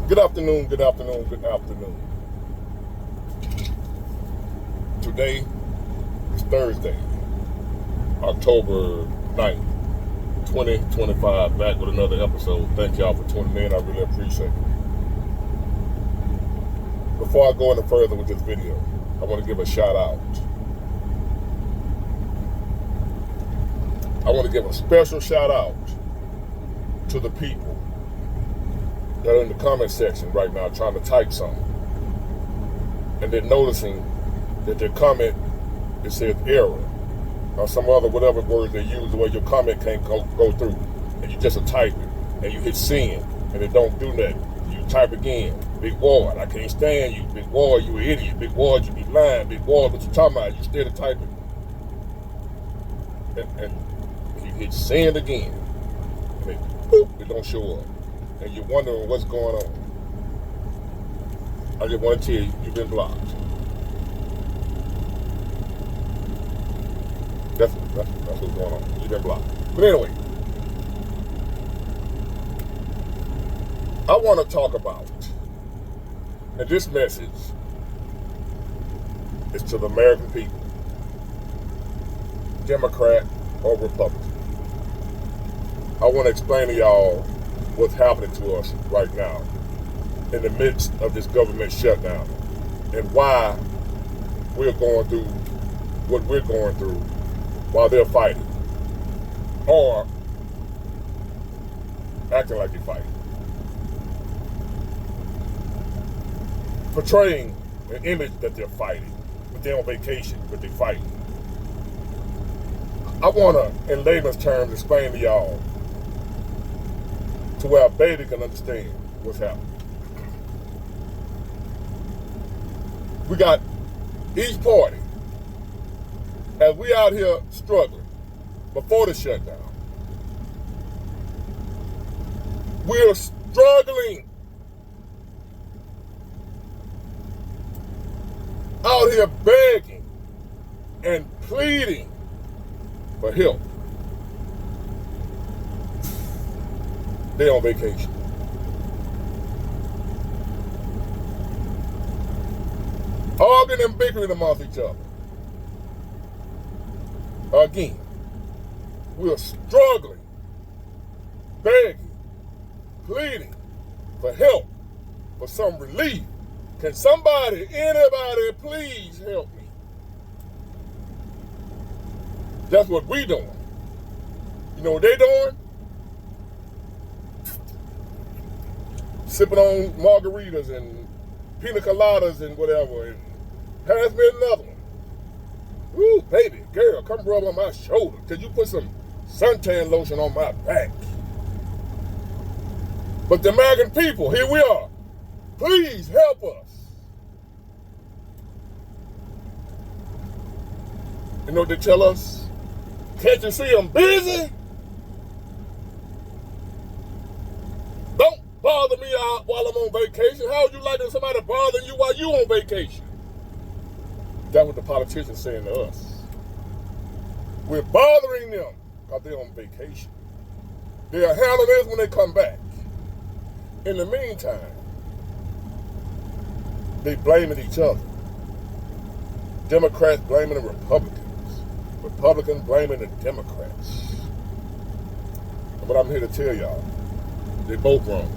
Good afternoon, good afternoon, good afternoon. Today is Thursday, October 9th, 2025. Back with another episode. Thank y'all for tuning in. I really appreciate it. Before I go any further with this video, I want to give a shout out. I want to give a special shout out to the people that are in the comment section right now trying to type something, and they're noticing that their comment, it says error or some other whatever words they use the way your comment can't go through, and you just type it and you hit send and it don't do nothing. You type again, Big Ward, I can't stand you. Big Ward, you an idiot. Big Ward, you be lying. Big Ward, what you talking about? You still typing, and you hit send again and it don't show up, and you're wondering what's going on. I just want to tell you, you've been blocked. That's what's going on. You've been blocked. But anyway, I want to talk about, and this message is to the American people, Democrat or Republican. I want to explain to y'all what's happening to us right now in the midst of this government shutdown, and why we're going through what we're going through while they're fighting, or acting like they're fighting, portraying an image that they're fighting, but they're on vacation, but they're fighting. I want to, in layman's terms, explain to y'all to where a baby can understand what's happening. We got each party, as we out here struggling before the shutdown, we're struggling out here begging and pleading for help. They're on vacation. Arguing and bickering amongst each other. Again, we're struggling, begging, pleading for help, for some relief. Can somebody, anybody, please help me? That's what we doing. You know what they doing? Sipping on margaritas and pina coladas and whatever, and pass me another one. Ooh, baby, girl, come rub on my shoulder. Could you put some suntan lotion on my back? But the American people, here we are. Please help us. You know what they tell us? Can't you see I'm busy? Don't bother me out while I'm on vacation. How would you like somebody bothering you while you on vacation? That's what the politicians saying to us. We're bothering them because they're on vacation. They'll handle this when they come back. In the meantime, they blaming each other. Democrats blaming the Republicans. Republicans blaming the Democrats. And what I'm here to tell y'all, they both wrong.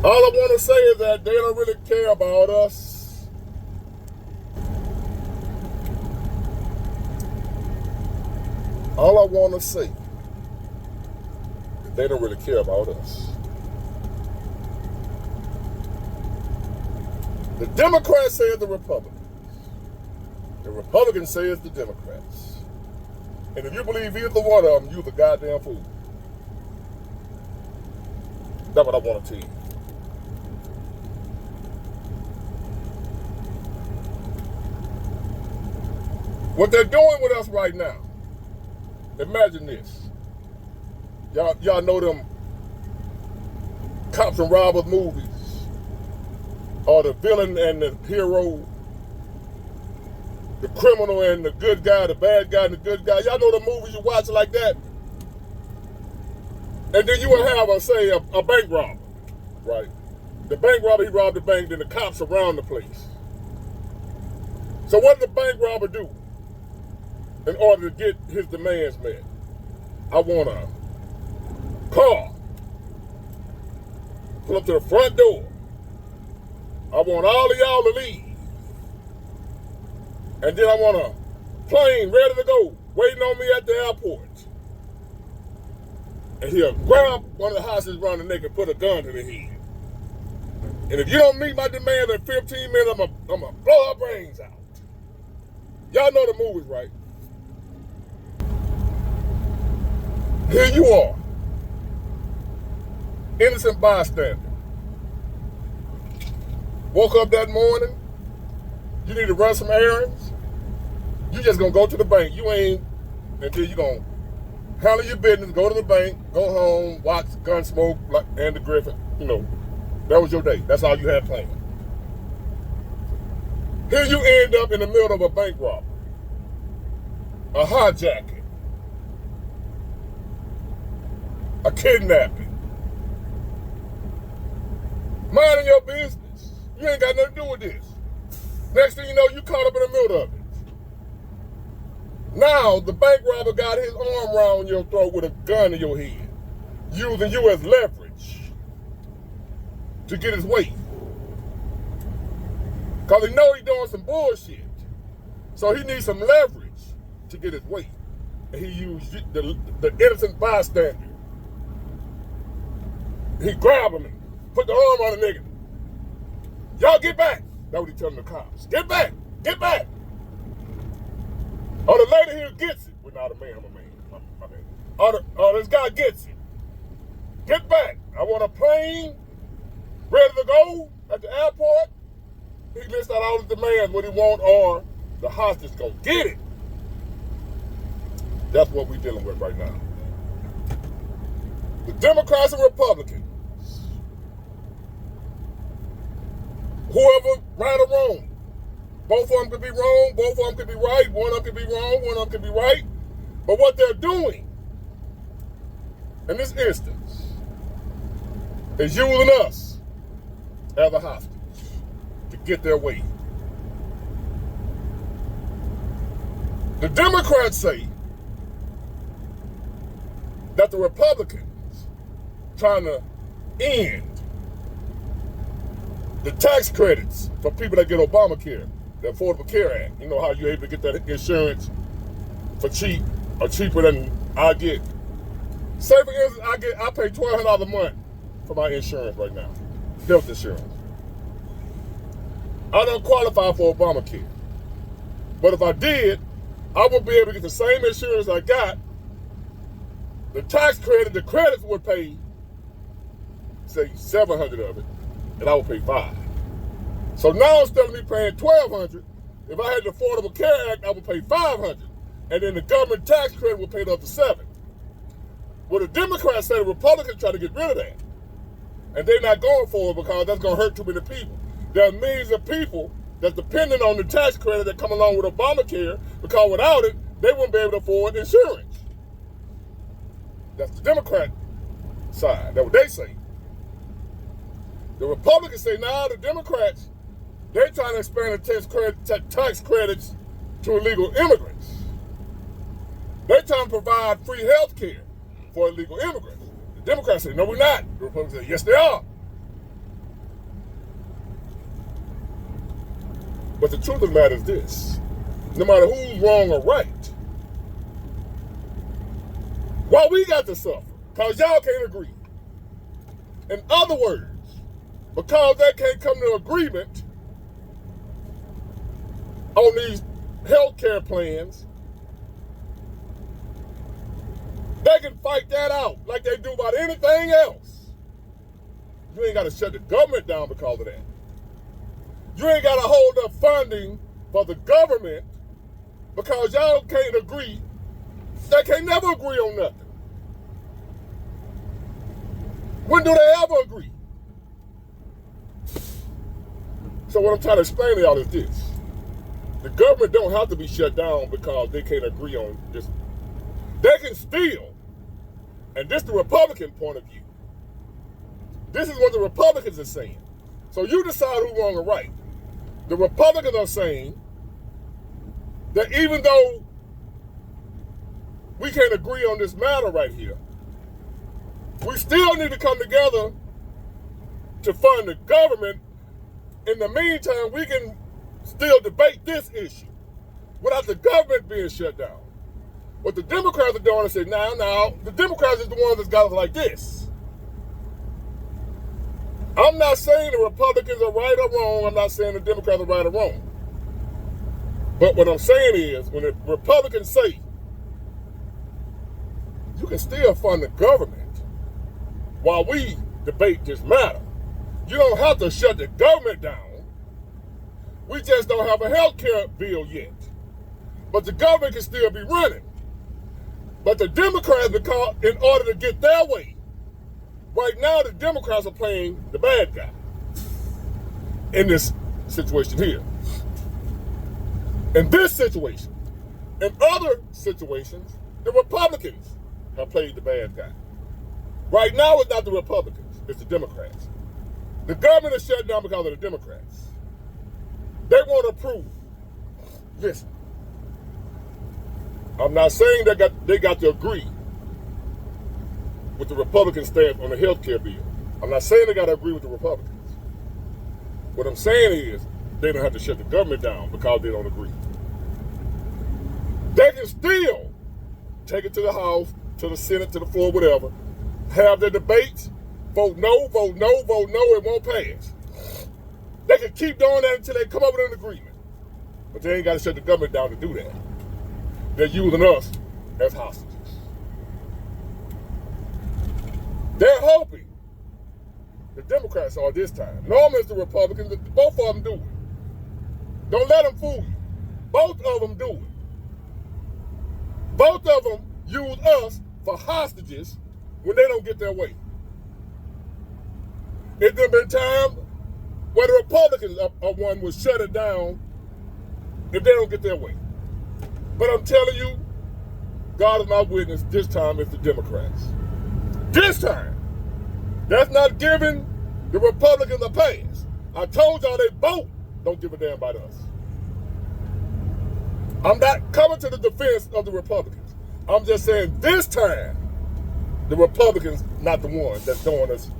All I want to say is that they don't really care about us. All I want to say is they don't really care about us. The Democrats say it's the Republicans. The Republicans say it's the Democrats. And if you believe either one of them, you're the goddamn fool. That's what I want to tell you. What they're doing with us right now, imagine this. Y'all know them cops and robbers movies, or the villain and the hero, the criminal and the good guy, the bad guy and the good guy. Y'all know the movies you watch like that? And then you will have, say, a bank robber, right? The bank robber, he robbed the bank, then the cops surround the place. So what did the bank robber do in order to get his demands met? I want a car. Pull up to the front door. I want all of y'all to leave. And then I want a plane ready to go, waiting on me at the airport. And he'll grab one of the hostages around the neck and put a gun to the head. And if you don't meet my demand in 15 minutes, I'm gonna blow her brains out. Y'all know the movies, right? Here you are, innocent bystander. Woke up that morning, you need to run some errands. You just gonna go to the bank. You ain't, until you gonna handle your business, go to the bank, go home, watch Gunsmoke, like Andy Griffin. You know, that was your day. That's all you had planned. Here you end up in the middle of a bank robbery, a hijacking, a kidnapping. Minding your business. You ain't got nothing to do with this. Next thing you know, you caught up in the middle of it. Now, the bank robber got his arm around your throat with a gun in your head, using you as leverage to get his weight. Because he know he's doing some bullshit. So he needs some leverage to get his weight. And he used the innocent bystander. He grabbed him and put the arm on the nigga. Y'all get back. That's what he telling the cops. Get back. Get back. Or the lady here gets it. Well, not a man, I'm a man. My man. Or this guy gets it. Get back. I want a plane ready to go at the airport. He lists out all the demands, what he want, or the hostage go get it. That's what we're dealing with right now. The Democrats and Republicans, whoever right or wrong, both of them could be wrong, both of them could be right, one of them could be wrong, one of them could be right. But what they're doing in this instance is using us as a hostage to get their way. The Democrats say that the Republicans trying to end the tax credits for people that get Obamacare, the Affordable Care Act. You know how you're able to get that insurance for cheap or cheaper than I get. Say for instance, I pay $1,200 a month for my insurance right now, health insurance. I don't qualify for Obamacare. But if I did, I would be able to get the same insurance I got. The tax credit, the credits would pay, say, $700 of it, and I would pay $500. So now instead of me paying $1,200, if I had the Affordable Care Act, I would pay $500, and then the government tax credit would pay up to $700. Well, the Democrats say the Republicans try to get rid of that, and they're not going for it because that's going to hurt too many people. There are millions of people that's dependent on the tax credit that come along with Obamacare, because without it, they wouldn't be able to afford insurance. That's the Democrat side. That's what they say. The Republicans say, nah, the Democrats, they're trying to expand the tax credits to illegal immigrants. They're trying to provide free health care for illegal immigrants. The Democrats say, no, we're not. The Republicans say, yes, they are. But the truth of the matter is this: no matter who's wrong or right, why we got to suffer? Because y'all can't agree. In other words, because they can't come to agreement on these health care plans, they can fight that out like they do about anything else. You ain't got to shut the government down because of that. You ain't got to hold up funding for the government because y'all can't agree. They can't never agree on nothing. When do they ever agree? So what I'm trying to explain to y'all is this: the government don't have to be shut down because they can't agree on this. They can still And this is the Republican point of view. This is what the Republicans are saying. So you decide who's wrong or right. The Republicans are saying that even though we can't agree on this matter right here, we still need to come together to fund the government. In the meantime, we can still debate this issue without the government being shut down. What the Democrats are doing is saying, now, the Democrats is the ones that's got us like this. I'm not saying the Republicans are right or wrong. I'm not saying the Democrats are right or wrong. But what I'm saying is, when the Republicans say, you can still fund the government while we debate this matter. You don't have to shut the government down. We just don't have a health care bill yet. But the government can still be running. But the Democrats, in order to get their way, right now the Democrats are playing the bad guy in this situation here. In this situation, in other situations, the Republicans have played the bad guy. Right now, it's not the Republicans, it's the Democrats. The government is shut down because of the Democrats. They want to prove. Listen, I'm not saying they got to agree with the Republican stance on the health care bill. I'm not saying they got to agree with the Republicans. What I'm saying is they don't have to shut the government down because they don't agree. They can still take it to the House, to the Senate, to the floor, whatever, have their debates, vote no, it won't pass. They can keep doing that until they come up with an agreement. But they ain't got to shut the government down to do that. They're using us as hostages. They're hoping the Democrats are this time. Normally it's the Republicans, both of them do it. Don't let them fool you. Both of them do it. Both of them use us for hostages when they don't get their way. It's been time where the Republicans are one will shut it down if they don't get their way. But I'm telling you, God is my witness, this time it's the Democrats. This time, that's not giving the Republicans a pass. I told y'all they both don't give a damn about us. I'm not coming to the defense of the Republicans. I'm just saying this time, the Republicans not the ones that's doing us,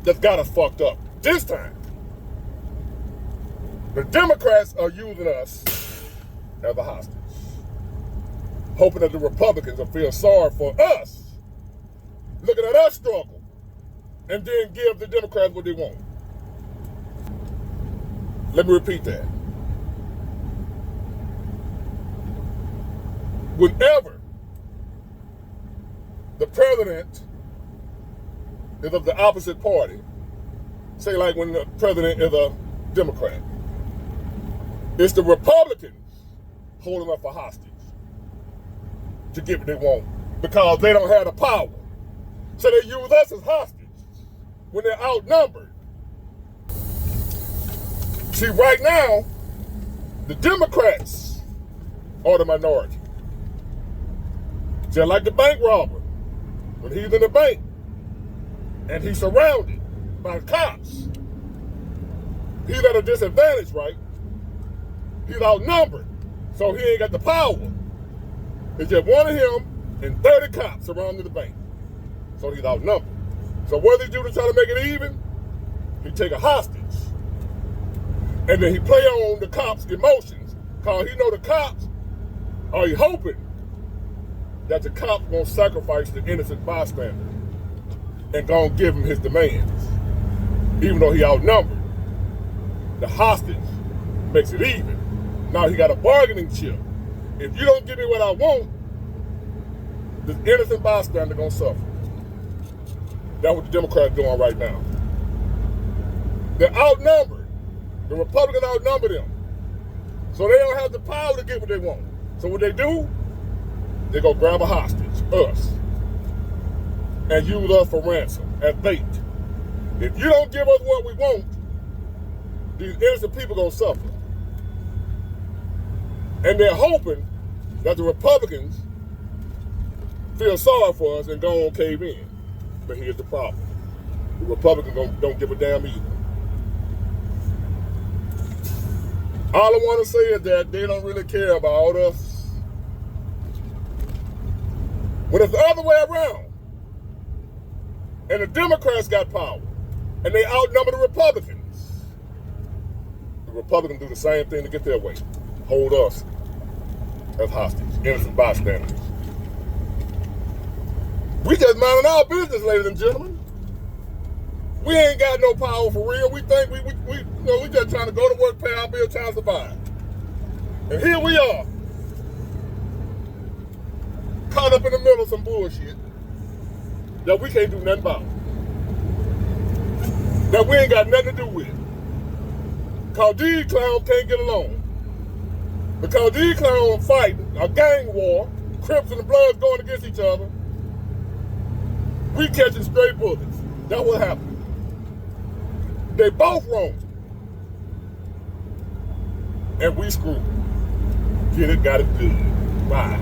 that's got us fucked up. This time, the Democrats are using us as a hostage, hoping that the Republicans will feel sorry for us, looking at us struggle, and then give the Democrats what they want. Let me repeat that. Whenever the president is of the opposite party, say like when the president is a Democrat, it's the Republicans holding up a hostage to get what they want because they don't have the power. So they use us as hostages when they're outnumbered. See, right now, the Democrats are the minority. Just like the bank robber, when he's in the bank and he's surrounded by cops, he's at a disadvantage, right? He's outnumbered, so he ain't got the power. It's just one of him and 30 cops surrounding the bank, so he's outnumbered. So what does he do to try to make it even? He take a hostage, and then he play on the cops' emotions, because he know the cops are hoping that the cops won't sacrifice the innocent bystander and gonna give him his demands. Even though he outnumbered, the hostage makes it even. Now he got a bargaining chip. If you don't give me what I want, the innocent bystander gonna suffer. That's what the Democrats doing right now. They're outnumbered. The Republicans outnumber them. So they don't have the power to get what they want. So what they do, they go grab a hostage, us, and use us for ransom, as bait. If you don't give us what we want, these innocent people gonna suffer. And they're hoping that the Republicans feel sorry for us and go on cave in. But here's the problem. The Republicans don't give a damn either. All I want to say is that they don't really care about us. When it's the other way around, and the Democrats got power, and they outnumber the Republicans do the same thing to get their way. Hold us as hostage, innocent bystanders. We just minding our business, ladies and gentlemen. We ain't got no power for real. We think we just trying to go to work, pay our bill, trying to survive. And here we are, caught up in the middle of some bullshit that we can't do nothing about, that we ain't got nothing to do with. Because these clowns can't get along. Because these clowns fighting a gang war, Crips and the Bloods going against each other. We catching stray bullets. That's what happened. They both wrong. And we screwed. Get it, got it good. Bye.